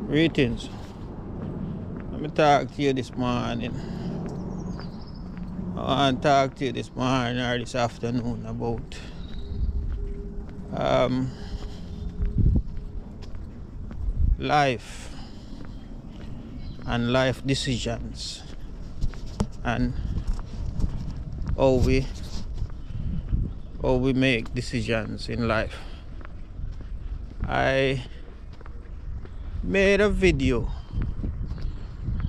Greetings. Let me talk to you this morning. I want to talk to you this morning or this afternoon about life and life decisions and how we make decisions in life. I made a video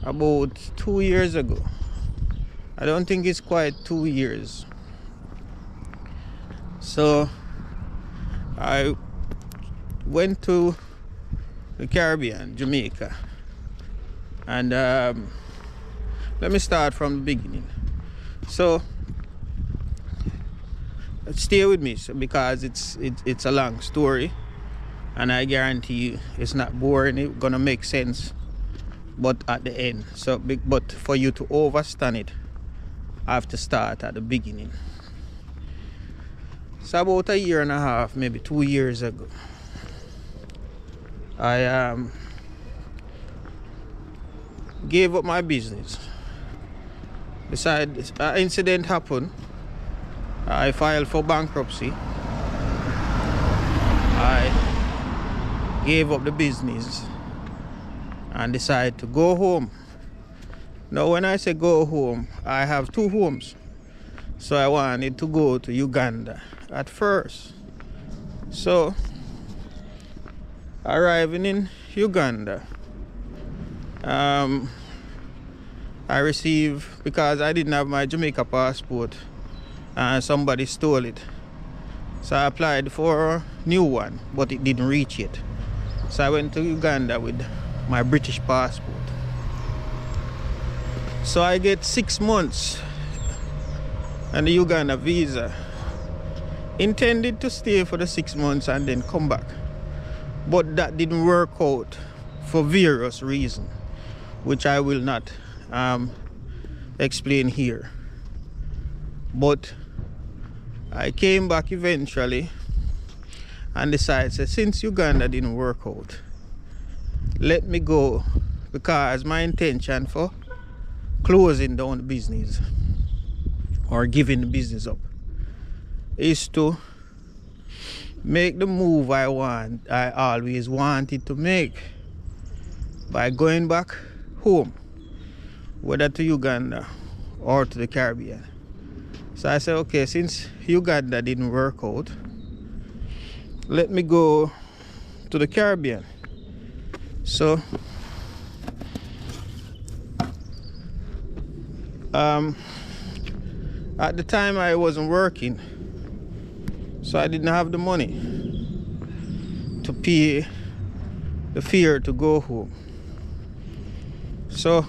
about 2 years ago. I don't think it's quite 2 years. So I went to the Caribbean, Jamaica, and let me start from the beginning. So stay with me, because it's a long story, and I guarantee you it's not boring. It's gonna make sense, but at the end. But for you to understand it, I have to start at the beginning. So about a year and a half, maybe 2 years ago, I gave up my business. Besides, an incident happened. I filed for bankruptcy. I gave up the business and decided to go home. Now, when I say go home, I have two homes. So I wanted to go to Uganda at first. So, arriving in Uganda, I received, because I didn't have my Jamaica passport and somebody stole it. So I applied for a new one, but it didn't reach yet. So I went to Uganda with my British passport. So I get 6 months and the Uganda visa, intended to stay for the 6 months and then come back. But that didn't work out for various reasons, which I will not explain here. But I came back eventually and decided, since Uganda didn't work out, let me go, because my intention for closing down the business or giving the business up is to make the move I always wanted to make, by going back home, whether to Uganda or to the Caribbean. So I said, okay, since Uganda didn't work out, let me go to the Caribbean. So at the time I wasn't working, so I didn't have the money to pay the fare to go home. So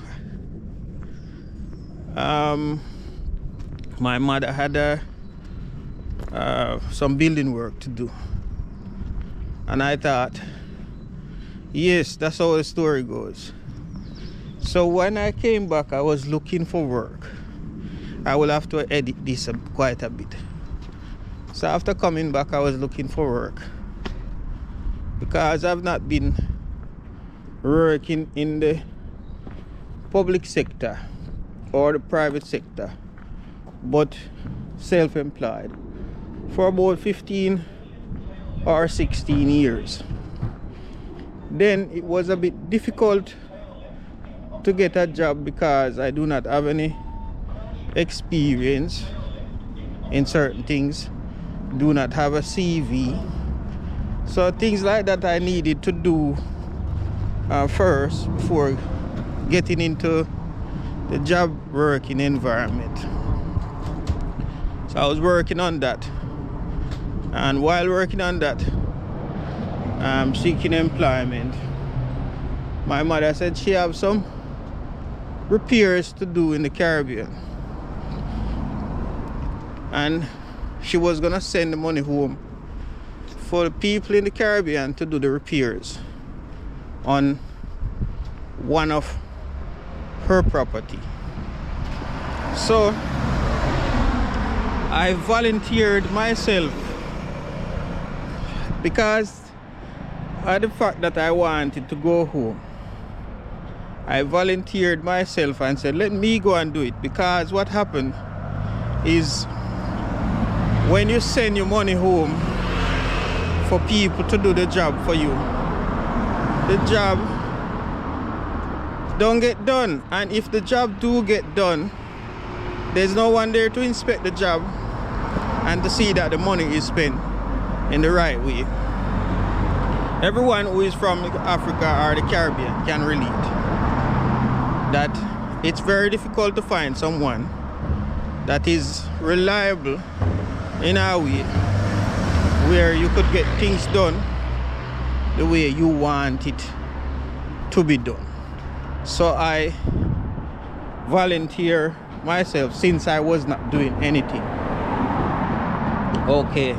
my mother had some building work to do, and I thought, yes, that's how the story goes. So when I came back, I was looking for work. I will have to edit this quite a bit. So after coming back, I was looking for work, because I've not been working in the public sector or the private sector, but self-employed for about 15 or 16 years. Then it was a bit difficult to get a job, because I do not have any experience in certain things, do not have a CV. So things like that I needed to do first before getting into the job working environment. So I was working on that, and while working on that, seeking employment, my mother said she have some repairs to do in the Caribbean, and she was gonna send the money home for the people in the Caribbean to do the repairs on one of her property. So I volunteered myself, because of the fact that I wanted to go home. I volunteered myself and said, let me go and do it. Because what happened is when you send your money home for people to do the job for you, the job don't get done. And if the job do get done, there's no one there to inspect the job and to see that the money is spent in the right way. Everyone who is from Africa or the Caribbean can relate that it's very difficult to find someone that is reliable in a way where you could get things done the way you want it to be done. So I volunteer myself since I was not doing anything. Okay,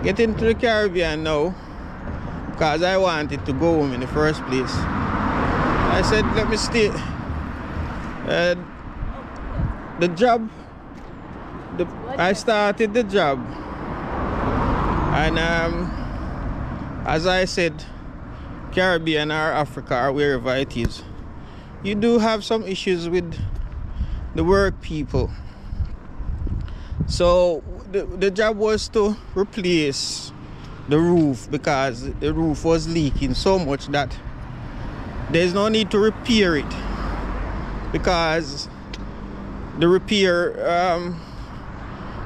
get into the Caribbean now, because I wanted to go home in the first place. I said, let me stay. The job, I started the job, and as I said, Caribbean or Africa or wherever it is, you do have some issues with the work people. So the job was to replace the roof, because the roof was leaking so much that there's no need to repair it, because the repair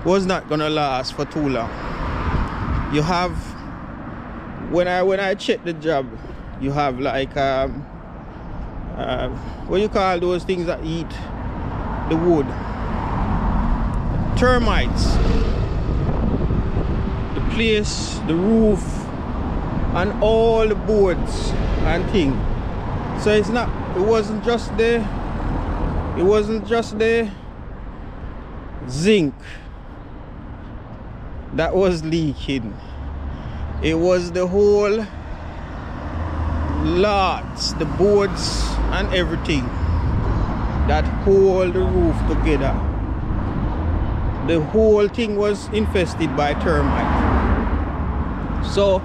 was not gonna last for too long. You have, when I checked the job, you have like what you call those things that eat the wood? Termites. The place, the roof, and all the boards and things. So it wasn't just the zinc that was leaking. It was the whole lots, the boards and everything that hold the roof together. The whole thing was infested by termite. So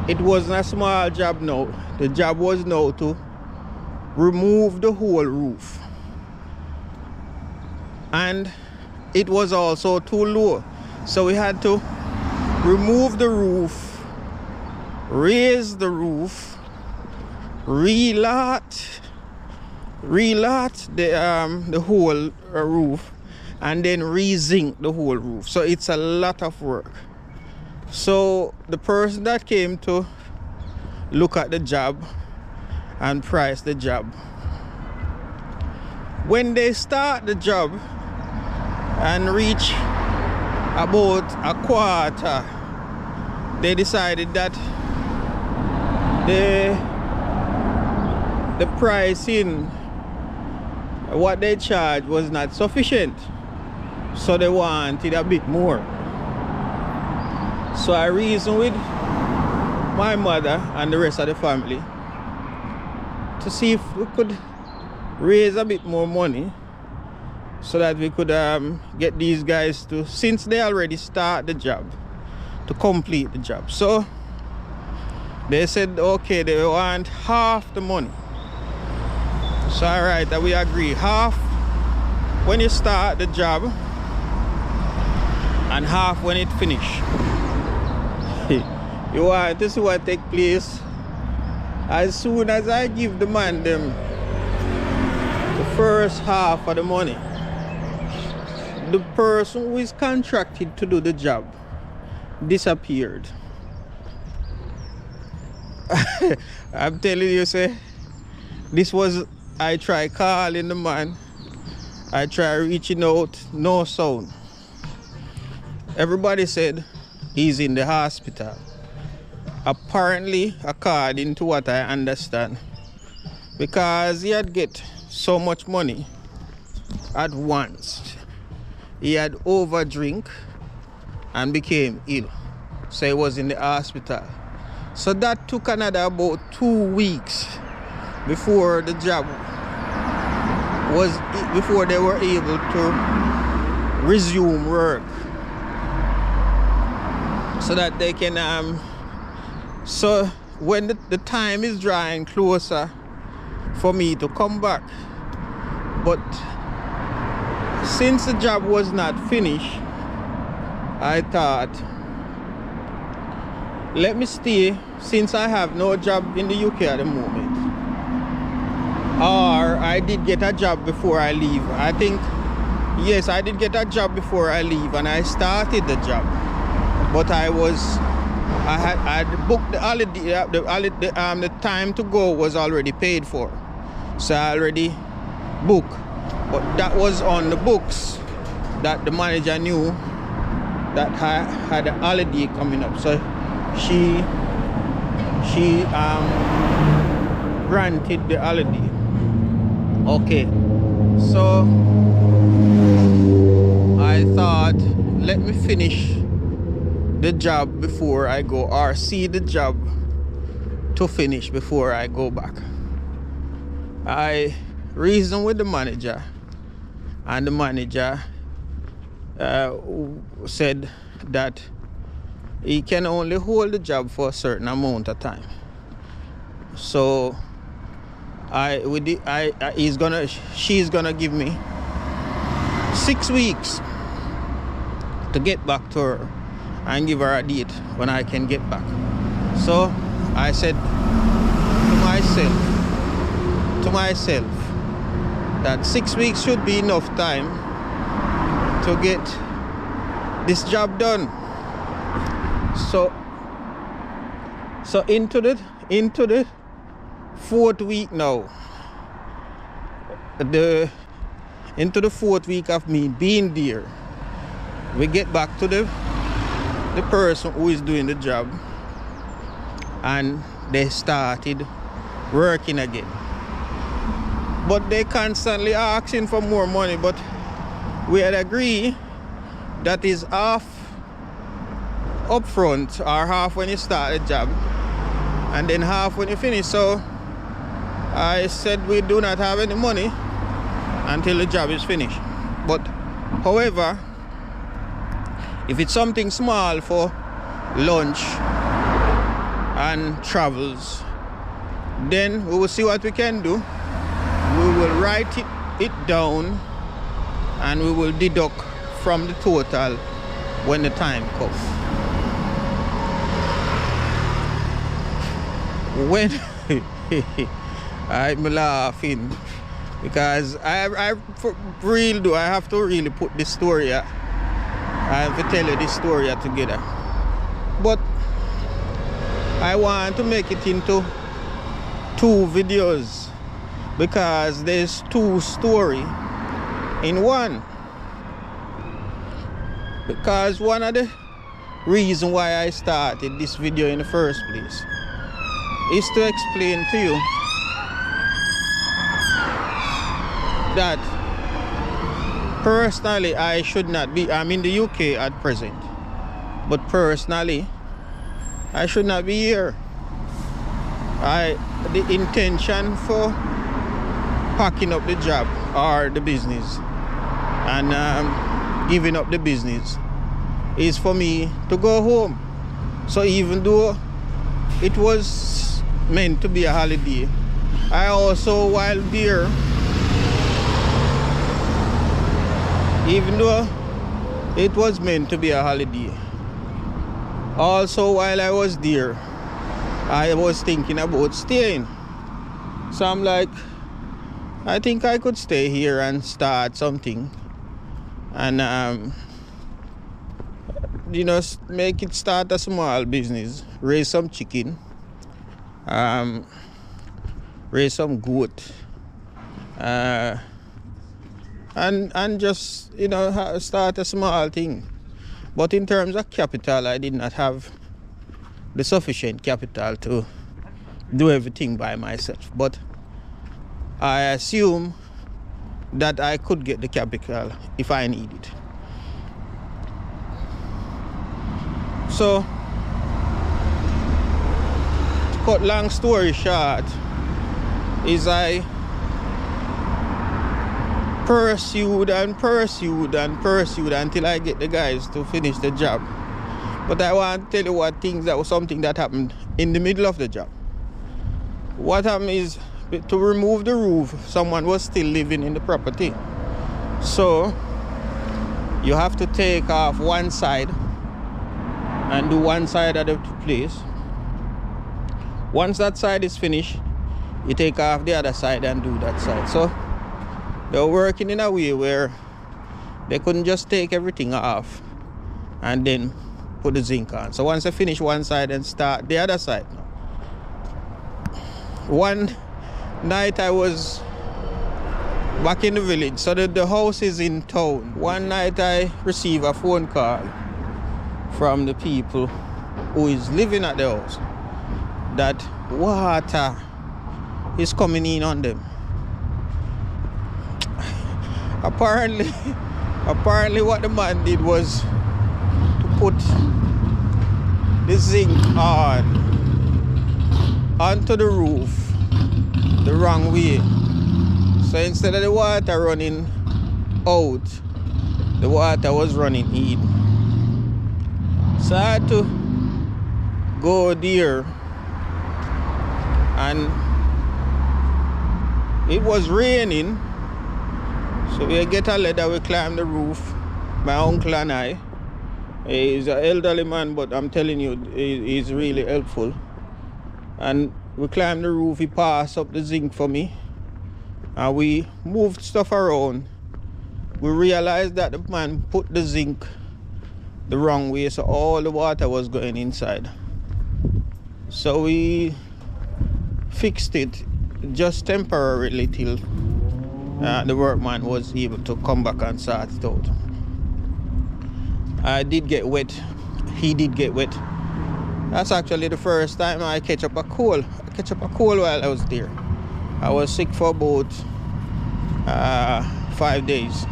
it wasn't a small job now. The job was now to remove the whole roof. And it was also too low. So we had to remove the roof, raise the roof, relat the whole roof, and then re-zinc the whole roof. So it's a lot of work. So the person that came to look at the job and price the job, when they start the job and reach about a quarter, they decided that the pricing, what they charged, was not sufficient, so they wanted a bit more. So I reasoned with my mother and the rest of the family to see if we could raise a bit more money so that we could get these guys to, since they already start the job, to complete the job. So they said okay, they want half the money. So alright, that we agree, half when you start the job and half when it finish. You want to see what take place? As soon as I give the man them the first half of the money, the person who is contracted to do the job disappeared. I'm telling you, say, this was, I try calling the man, I try reaching out, no sound. Everybody said he's in the hospital. Apparently, according to what I understand, because he had get so much money at once, he had overdrink and became ill. So he was in the hospital. So that took another about 2 weeks before the job was, before they were able to resume work, so that they can so when the time is drawing closer for me to come back, but since the job was not finished, I thought, let me stay, since I have no job in the UK at the moment. Or I did get a job before I leave. I think, yes, I did get a job before I leave, and I started the job. But I had booked the holiday, the time to go was already paid for. So I already booked. But that was on the books that the manager knew that I had a holiday coming up. So she granted the holiday. Okay. So I thought, let me finish the job before I go, or see the job to finish before I go back. I reasoned with the manager, and the manager said that he can only hold the job for a certain amount of time. So she's gonna give me 6 weeks to get back to her and give her a date when I can get back. So I said to myself that 6 weeks should be enough time to get this job done. So into the 4th week now. Into the 4th week of me being there, we get back to the person who is doing the job, and they started working again. But they constantly asking for more money, but we had agreed that is half upfront, or half when you start the job and then half when you finish. So I said we do not have any money until the job is finished. But however, if it's something small for lunch and travels, then we will see what we can do. We will write it down, and we will deduct from the total when the time comes. When I'm laughing because I for real do, I have to really put this story, I have to tell you this story together. But I want to make it into 2 videos, because there's 2 stories in one. Because one of the reasons why I started this video in the first place is to explain to you that personally I should not be, I'm in the UK at present, but personally I should not be here. The intention for packing up the job or the business and giving up the business is for me to go home. So even though it was meant to be a holiday, I also, while there, even though it was meant to be a holiday, also while I was there, I was thinking about staying. So I'm like, I think I could stay here and start something, and make it, start a small business, raise some chicken, raise some goat, and just start a small thing. But in terms of capital, I did not have the sufficient capital to do everything by myself, but I assume that I could get the capital if I need it. So to cut long story short, is I pursued until I get the guys to finish the job. But I want to tell you something that happened in the middle of the job. What happened is, to remove the roof, someone was still living in the property. So you have to take off one side and do one side of the place. Once that side is finished, you take off the other side and do that side. So they were working in a way where they couldn't just take everything off and then put the zinc on. So once they finish one side and start the other side. One night I was back in the village, so the house is in town. One night I received a phone call from the people who is living at the house that water is coming in on them. Apparently what the man did was to put the zinc onto the roof the wrong way. So instead of the water running out, the water was running in. So I had to go there, and it was raining. So we get a ladder, we climb the roof. My uncle and I. He's an elderly man, but I'm telling you, he's really helpful. And we climbed the roof, he passed up the zinc for me. And we moved stuff around. We realized that the man put the zinc the wrong way, so all the water was going inside. So we fixed it just temporarily till the workman was able to come back and sort it out. I did get wet. He did get wet. That's actually the first time I catch up a cold. I catch up a cold while I was there. I was sick for about 5 days.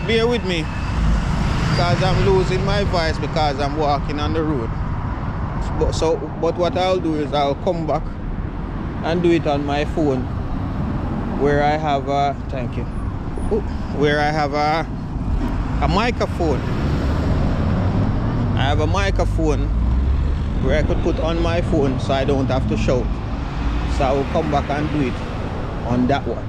Bear with me, because I'm losing my voice because I'm walking on the road. But what I'll do is I'll come back and do it on my phone, where I have a where I have a microphone. I have a microphone where I could put on my phone so I don't have to shout. So I will come back and do it on that one.